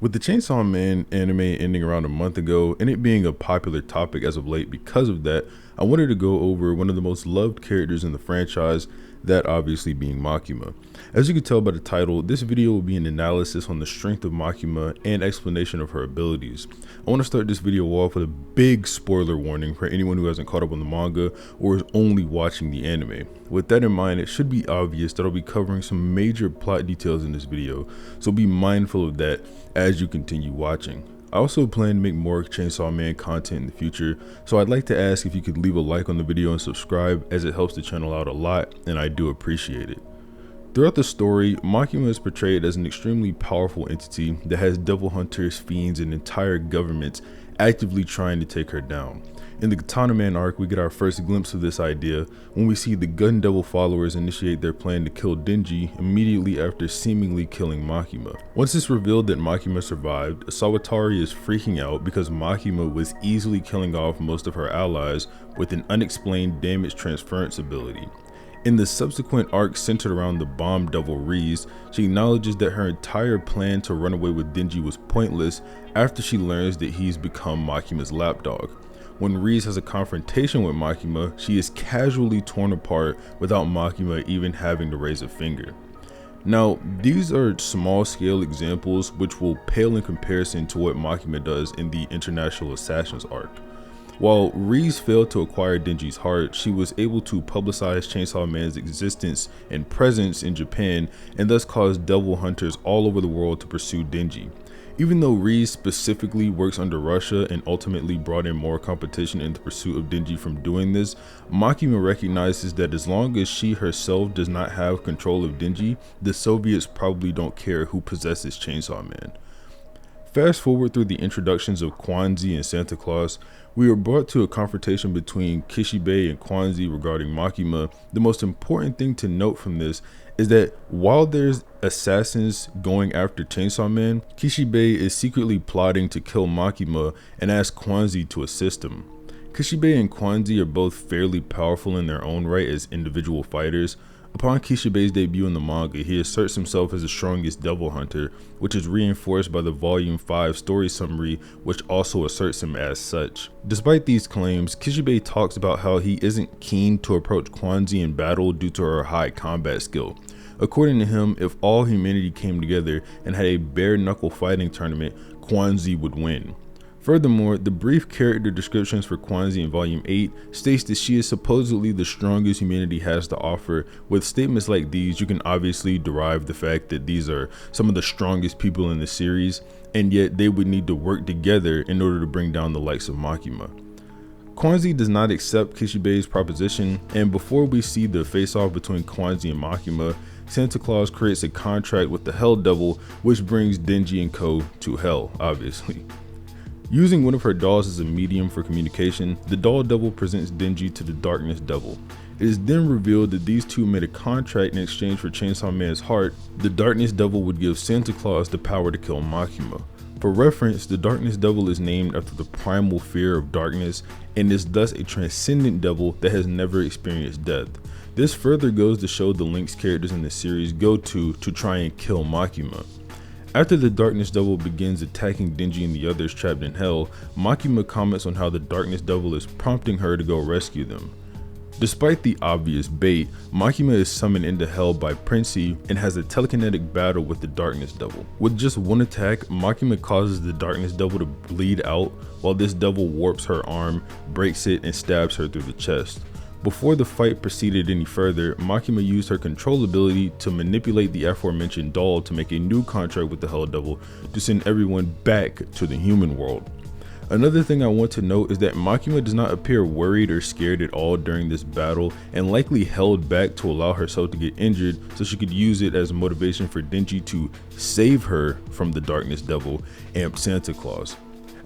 With the Chainsaw Man anime ending around a month ago and it being a popular topic as of late because of that, I wanted to go over one of the most loved characters in the franchise, that obviously being Makima. As you can tell by the title, this video will be an analysis on the strength of Makima and explanation of her abilities. I want to start this video off with a big spoiler warning for anyone who hasn't caught up on the manga or is only watching the anime. With that in mind, it should be obvious that I'll be covering some major plot details in this video, so be mindful of that as you continue watching. I also plan to make more Chainsaw Man content in the future, so I'd like to ask if you could leave a like on the video and subscribe, as it helps the channel out a lot and I do appreciate it. Throughout the story, Makima is portrayed as an extremely powerful entity that has devil hunters, fiends, and entire governments actively trying to take her down. In the Katana Man arc, we get our first glimpse of this idea when we see the Gun Devil followers initiate their plan to kill Denji immediately after seemingly killing Makima. Once it's revealed that Makima survived, Sawatari is freaking out because Makima was easily killing off most of her allies with an unexplained damage transference ability. In the subsequent arc centered around the bomb devil Reese, she acknowledges that her entire plan to run away with Denji was pointless after she learns that he's become Makima's lapdog. When Reese has a confrontation with Makima, she is casually torn apart without Makima even having to raise a finger. Now, these are small scale examples which will pale in comparison to what Makima does in the International Assassins arc. While Reese failed to acquire Denji's heart, she was able to publicize Chainsaw Man's existence and presence in Japan and thus cause devil hunters all over the world to pursue Denji. Even though Reese specifically works under Russia and ultimately brought in more competition in the pursuit of Denji from doing this, Makima recognizes that as long as she herself does not have control of Denji, the Soviets probably don't care who possesses Chainsaw Man. Fast forward through the introductions of Kwanzi and Santa Claus, we are brought to a confrontation between Kishibe and Kwanzi regarding Makima. The most important thing to note from this is that while there's assassins going after Chainsaw Man, Kishibe is secretly plotting to kill Makima and ask Kwanzi to assist him. Kishibe and Kwanzi are both fairly powerful in their own right as individual fighters. Upon Kishibe's debut in the manga, he asserts himself as the strongest devil hunter, which is reinforced by the Volume 5 story summary, which also asserts him as such. Despite these claims, Kishibe talks about how he isn't keen to approach Kwanzi in battle due to her high combat skill. According to him, if all humanity came together and had a bare-knuckle fighting tournament, Kwanzi would win. Furthermore, the brief character descriptions for Kwanzi in Volume 8 states that she is supposedly the strongest humanity has to offer. With statements like these, you can obviously derive the fact that these are some of the strongest people in the series, and yet they would need to work together in order to bring down the likes of Makima. Kwanzi does not accept Kishibe's proposition, and before we see the face-off between Kwanzi and Makima, Santa Claus creates a contract with the Hell Devil, which brings Denji and co. to Hell, obviously. Using one of her dolls as a medium for communication, the Doll Devil presents Denji to the Darkness Devil. It is then revealed that these two made a contract in exchange for Chainsaw Man's heart. The Darkness Devil would give Santa Claus the power to kill Makima. For reference, the Darkness Devil is named after the primal fear of darkness and is thus a transcendent devil that has never experienced death. This further goes to show the lengths characters in the series go to try and kill Makima. After the Darkness Devil begins attacking Denji and the others trapped in Hell, Makima comments on how the Darkness Devil is prompting her to go rescue them. Despite the obvious bait, Makima is summoned into Hell by Princey and has a telekinetic battle with the Darkness Devil. With just one attack, Makima causes the Darkness Devil to bleed out while this devil warps her arm, breaks it, and stabs her through the chest. Before the fight proceeded any further, Makima used her control ability to manipulate the aforementioned doll to make a new contract with the Hell Devil to send everyone back to the human world. Another thing I want to note is that Makima does not appear worried or scared at all during this battle and likely held back to allow herself to get injured so she could use it as motivation for Denji to save her from the Darkness Devil and Santa Claus.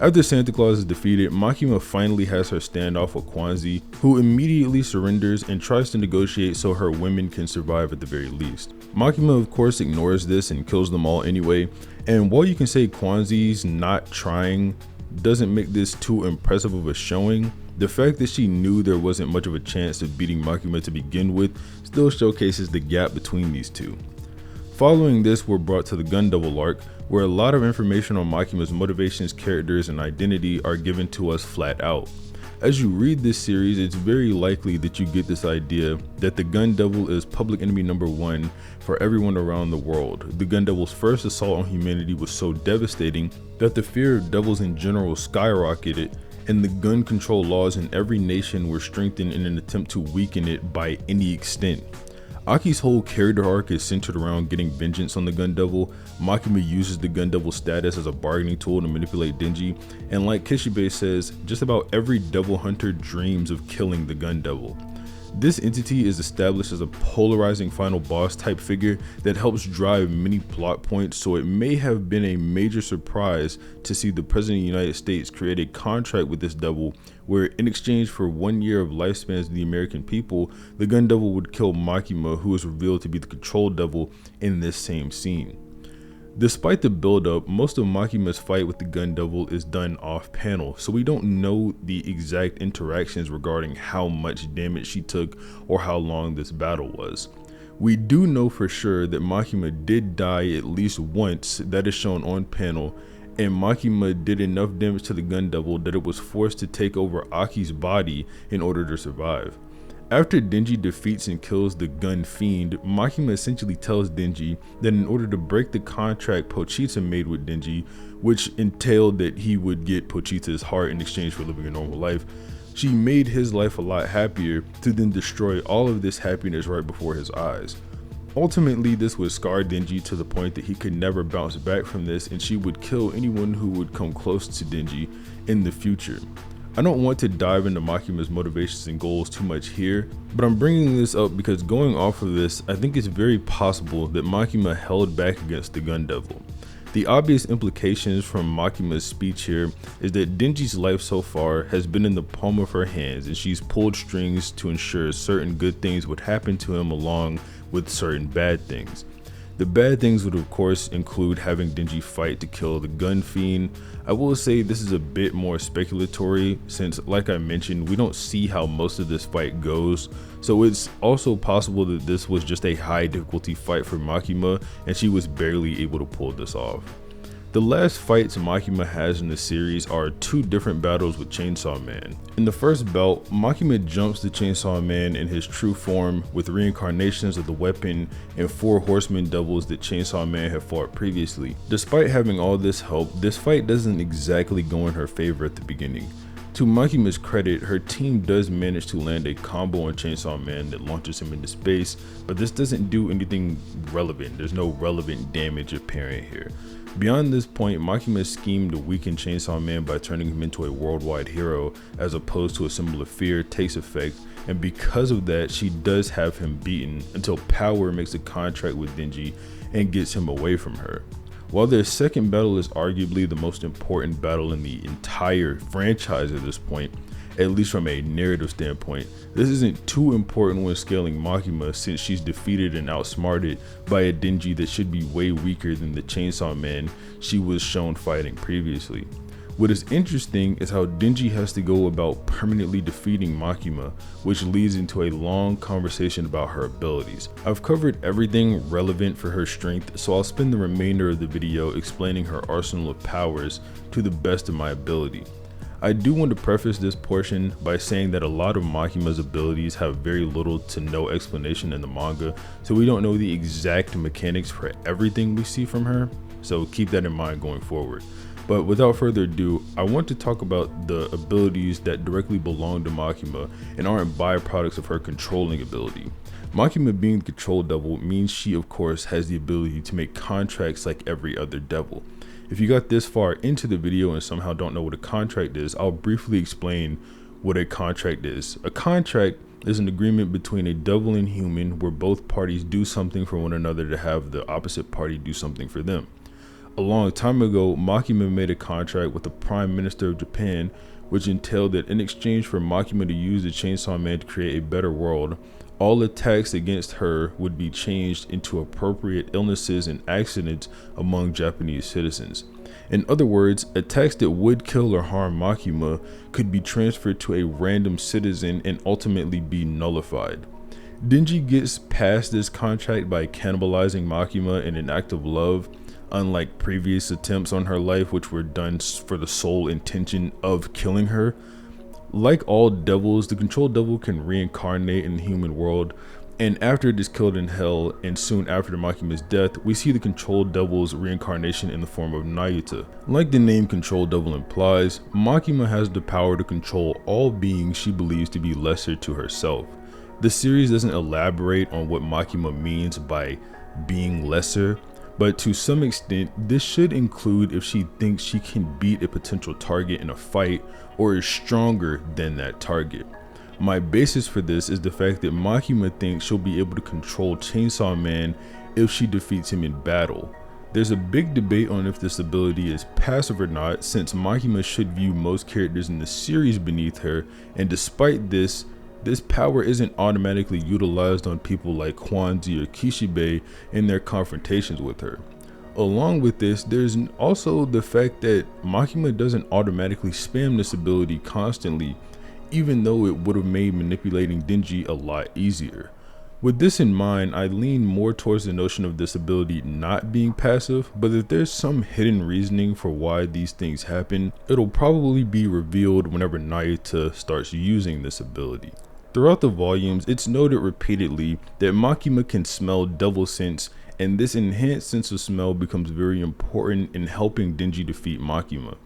After Santa Claus is defeated, Makima finally has her standoff with Kwanzi, who immediately surrenders and tries to negotiate so her women can survive at the very least. Makima of course ignores this and kills them all anyway, and while you can say Kwanzi's not trying doesn't make this too impressive of a showing, the fact that she knew there wasn't much of a chance of beating Makima to begin with still showcases the gap between these two. Following this, we're brought to the Gun Devil arc, where a lot of information on Makima's motivations, characters, and identity are given to us flat out. As you read this series, it's very likely that you get this idea that the Gun Devil is public enemy number one for everyone around the world. The Gun Devil's first assault on humanity was so devastating that the fear of devils in general skyrocketed, and the gun control laws in every nation were strengthened in an attempt to weaken it by any extent. Aki's whole character arc is centered around getting vengeance on the Gun Devil. Makima uses the Gun Devil's status as a bargaining tool to manipulate Denji, and like Kishibe says, just about every devil hunter dreams of killing the Gun Devil. This entity is established as a polarizing final boss type figure that helps drive many plot points, so it may have been a major surprise to see the President of the United States create a contract with this devil where in exchange for 1 year of lifespans of the American people, the Gun Devil would kill Makima, who is revealed to be the Control Devil in this same scene. Despite the build-up, most of Makima's fight with the Gun Devil is done off-panel, so we don't know the exact interactions regarding how much damage she took or how long this battle was. We do know for sure that Makima did die at least once, that is shown on panel, and Makima did enough damage to the Gun Devil that it was forced to take over Aki's body in order to survive. After Denji defeats and kills the Gun Fiend, Makima essentially tells Denji that in order to break the contract Pochita made with Denji, which entailed that he would get Pochita's heart in exchange for living a normal life, she made his life a lot happier to then destroy all of this happiness right before his eyes. Ultimately, this would scar Denji to the point that he could never bounce back from this, and she would kill anyone who would come close to Denji in the future. I don't want to dive into Makima's motivations and goals too much here, but I'm bringing this up because going off of this, I think it's very possible that Makima held back against the Gun Devil. The obvious implications from Makima's speech here is that Denji's life so far has been in the palm of her hands, and she's pulled strings to ensure certain good things would happen to him along with certain bad things. The bad things would of course include having Denji fight to kill the Gun Fiend. I will say this is a bit more speculatory since, like I mentioned, we don't see how most of this fight goes, so it's also possible that this was just a high difficulty fight for Makima and she was barely able to pull this off. The last fights Makima has in the series are two different battles with Chainsaw Man. In the first bout, Makima jumps the Chainsaw Man in his true form with reincarnations of the weapon and 4 horsemen devils that Chainsaw Man had fought previously. Despite having all this help, this fight doesn't exactly go in her favor at the beginning. To Makima's credit, her team does manage to land a combo on Chainsaw Man that launches him into space, but this doesn't do anything relevant. There's no relevant damage apparent here. Beyond this point, Makima's scheme to weaken Chainsaw Man by turning him into a worldwide hero as opposed to a symbol of fear takes effect, and because of that, she does have him beaten until Power makes a contract with Denji and gets him away from her. While their second battle is arguably the most important battle in the entire franchise at this point, at least from a narrative standpoint, this isn't too important when scaling Makima since she's defeated and outsmarted by a Denji that should be way weaker than the Chainsaw Man she was shown fighting previously. What is interesting is how Denji has to go about permanently defeating Makima, which leads into a long conversation about her abilities. I've covered everything relevant for her strength, so I'll spend the remainder of the video explaining her arsenal of powers to the best of my ability. I do want to preface this portion by saying that a lot of Makima's abilities have very little to no explanation in the manga, so we don't know the exact mechanics for everything we see from her, so keep that in mind going forward. But without further ado, I want to talk about the abilities that directly belong to Makima and aren't byproducts of her controlling ability. Makima being the Control Devil means she of course has the ability to make contracts like every other devil. If you got this far into the video and somehow don't know what a contract is, I'll briefly explain what a contract is. A contract is an agreement between a devil and human where both parties do something for one another to have the opposite party do something for them. A long time ago, Makima made a contract with the Prime Minister of Japan, which entailed that in exchange for Makima to use the Chainsaw Man to create a better world, all attacks against her would be changed into appropriate illnesses and accidents among Japanese citizens. In other words, attacks that would kill or harm Makima could be transferred to a random citizen and ultimately be nullified. Denji gets past this contract by cannibalizing Makima in an act of love, unlike previous attempts on her life which were done for the sole intention of killing her. Like all devils, the control devil can reincarnate in the human world, and after it is killed in hell and soon after Makima's death, we see the control devil's reincarnation in the form of Nayuta. Like the name control devil implies, Makima has the power to control all beings she believes to be lesser to herself. The series doesn't elaborate on what Makima means by being lesser, but to some extent, this should include if she thinks she can beat a potential target in a fight or is stronger than that target. My basis for this is the fact that Makima thinks she'll be able to control Chainsaw Man if she defeats him in battle. There's a big debate on if this ability is passive or not, since Makima should view most characters in the series beneath her, and despite this power isn't automatically utilized on people like Kwanzi or Kishibe in their confrontations with her. Along with this, there's also the fact that Makima doesn't automatically spam this ability constantly, even though it would have made manipulating Denji a lot easier. With this in mind, I lean more towards the notion of this ability not being passive, but if there's some hidden reasoning for why these things happen, it'll probably be revealed whenever Nayuta starts using this ability. Throughout the volumes, it's noted repeatedly that Makima can smell devil scents, and this enhanced sense of smell becomes very important in helping Denji defeat Makima.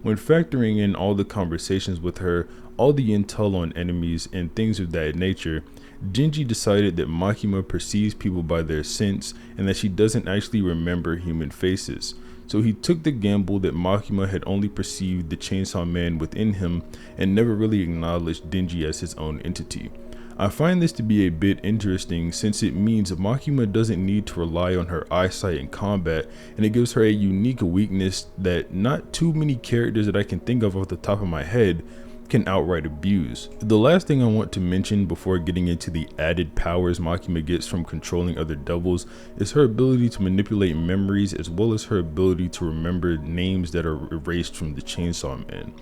When factoring in all the conversations with her, all the intel on enemies, and things of that nature, Denji decided that Makima perceives people by their scents and that she doesn't actually remember human faces. So he took the gamble that Makima had only perceived the Chainsaw Man within him and never really acknowledged Denji as his own entity. I find this to be a bit interesting since it means Makima doesn't need to rely on her eyesight in combat, and it gives her a unique weakness that not too many characters that I can think of off the top of my head can outright abuse. The last thing I want to mention before getting into the added powers Makima gets from controlling other devils is her ability to manipulate memories, as well as her ability to remember names that are erased from the Chainsaw Man.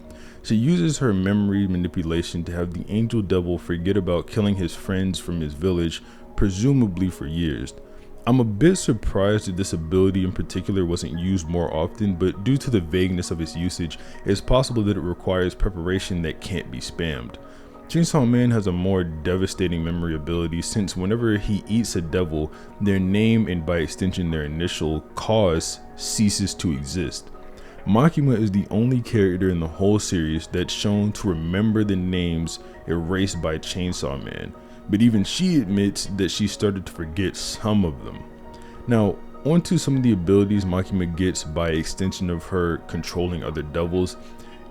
She uses her memory manipulation to have the angel devil forget about killing his friends from his village, presumably for years. I'm a bit surprised that this ability in particular wasn't used more often, but due to the vagueness of its usage, it's possible that it requires preparation that can't be spammed. Chainsaw Man has a more devastating memory ability since whenever he eats a devil, their name and by extension their initial cause ceases to exist. Makima is the only character in the whole series that's shown to remember the names erased by Chainsaw Man, but even she admits that she started to forget some of them. Now, onto some of the abilities Makima gets by extension of her controlling other devils.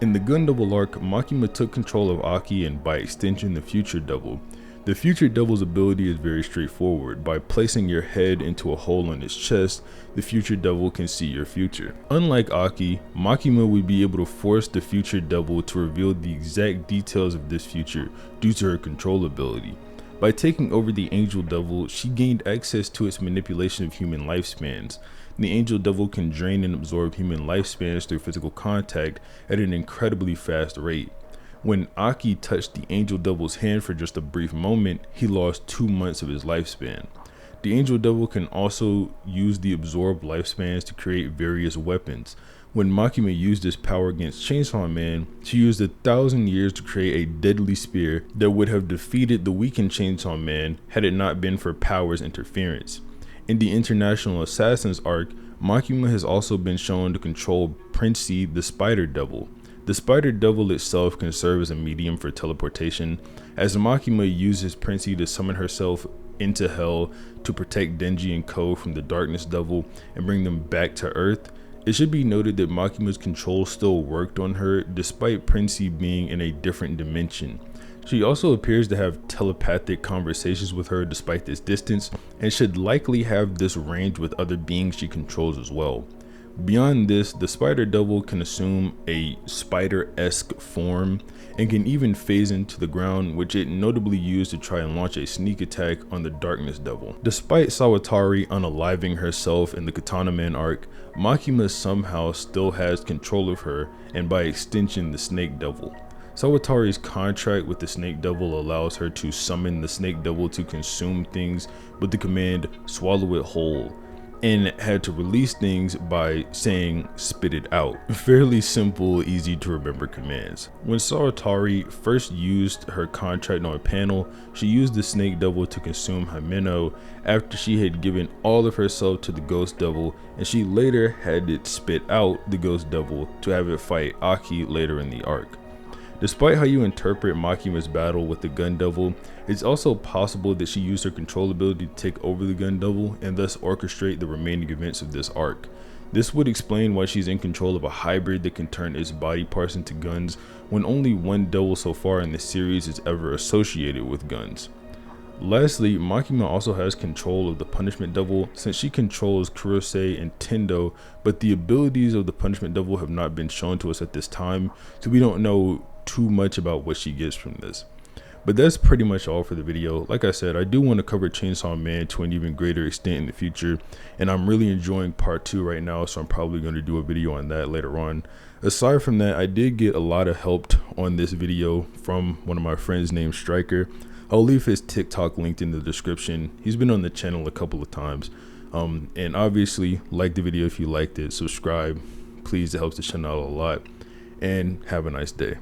In the Gun Devil arc, Makima took control of Aki and by extension the Future Devil. The Future Devil's ability is very straightforward. By placing your head into a hole in its chest, the Future Devil can see your future. Unlike Aki, Makima would be able to force the Future Devil to reveal the exact details of this future due to her control ability. By taking over the Angel Devil, she gained access to its manipulation of human lifespans. The Angel Devil can drain and absorb human lifespans through physical contact at an incredibly fast rate. When Aki touched the Angel Devil's hand for just a brief moment, he lost 2 months of his lifespan. The Angel Devil can also use the absorbed lifespans to create various weapons. When Makima used this power against Chainsaw Man, she used 1,000 years to create a deadly spear that would have defeated the weakened Chainsaw Man had it not been for Power's interference. In the International Assassins arc, Makima has also been shown to control Princey the Spider Devil. The Spider Devil itself can serve as a medium for teleportation, as Makima uses Princey to summon herself into hell to protect Denji and Ko from the Darkness Devil and bring them back to Earth. It should be noted that Makima's control still worked on her despite Princey being in a different dimension. She also appears to have telepathic conversations with her despite this distance, and should likely have this range with other beings she controls as well. Beyond this, the Spider Devil can assume a spider-esque form and can even phase into the ground, which it notably used to try and launch a sneak attack on the Darkness Devil. Despite Sawatari unaliving herself in the Katana Man arc, Makima somehow still has control of her and by extension the Snake Devil. Sawatari's contract with the Snake Devil allows her to summon the Snake Devil to consume things with the command swallow it whole, and had to release things by saying spit it out. Fairly simple, easy to remember commands. When Sawatari first used her contract on a panel, she used the Snake Devil to consume Himeno after she had given all of herself to the Ghost Devil, and she later had it spit out the Ghost Devil to have it fight Aki later in the arc. Despite how you interpret Makima's battle with the Gun Devil, it's also possible that she used her control ability to take over the Gun Devil and thus orchestrate the remaining events of this arc. This would explain why she's in control of a hybrid that can turn its body parts into guns, when only one devil so far in the series is ever associated with guns. Lastly, Makima also has control of the Punishment Devil, since she controls Kurosei and Tendo, but the abilities of the Punishment Devil have not been shown to us at this time, so we don't know too much about what she gets from this. But that's pretty much all for the video. Like I said, I do want to cover Chainsaw Man to an even greater extent in the future, and I'm really enjoying part 2 right now, so I'm probably going to do a video on that later on. Aside from that, I did get a lot of help on this video from one of my friends named Striker. I'll leave his TikTok linked in the description. He's been on the channel a couple of times. And obviously, like the video if you liked it, subscribe, please, it helps the channel out a lot, and have a nice day.